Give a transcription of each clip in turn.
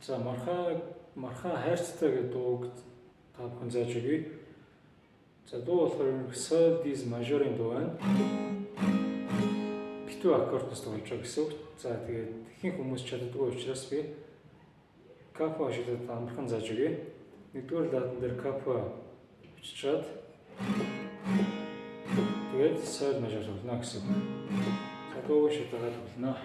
За мархаа хайрцтай гэдэг дууг та бүхэн зааж өгье. За дуу болохоор Sol Dies Major-ын дуу байна. Битүү аккордоос тоглож байгаа гэсэн үг. За тэгээд ихэнх хүмүүс чаддаггүй учраас би капо шидэд амархан зааж өгье. Нэгдүгээр ладан дээр капо биччихад тэгээд Sol Major тоглоно гэсэн үг. За дууг шидэд тоглоно.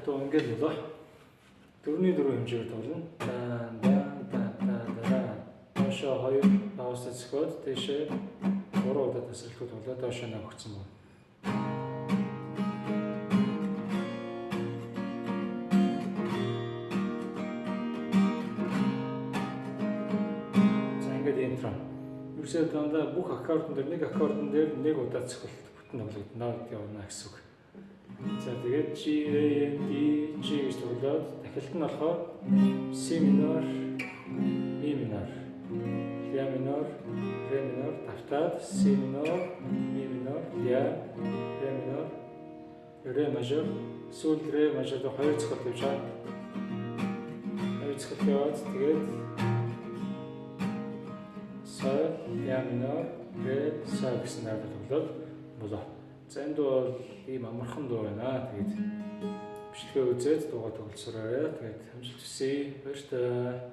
То ингээд болоо. 4-4 хэмжээгээр тоглоно. Доошоо 2 паузтай зөхиод тийшээ 3 удаа тасралтгүй тоглоод доошоо нэг өгсөн байна. За ингээд интро. Юусаа дандаа бүх аккордон дээр нэг удаа зөхиолт бүтэн тоглогдно явна гэсэн үг. За тэгээд G, A, N, D, G гэж тоглоод дахилт нь болохоор C minor, E minor, La minor, Re minor, тавтаад C minor, E minor, La, Re minor, Re major, сүүлд Re major дээр 2 зохиолт явж байгаа. 2 зохиолт яваад тэгээд Sol, La minor, Re, Sol гэсэн нэрээр тоглоод болоо. За энэ дуу бол ийм амархан дуу байна. Тэгээд бичлэгээ үзээд дуугаа тоглолцоорой. Тэгээд амжилт хүсье. Баярлалаа.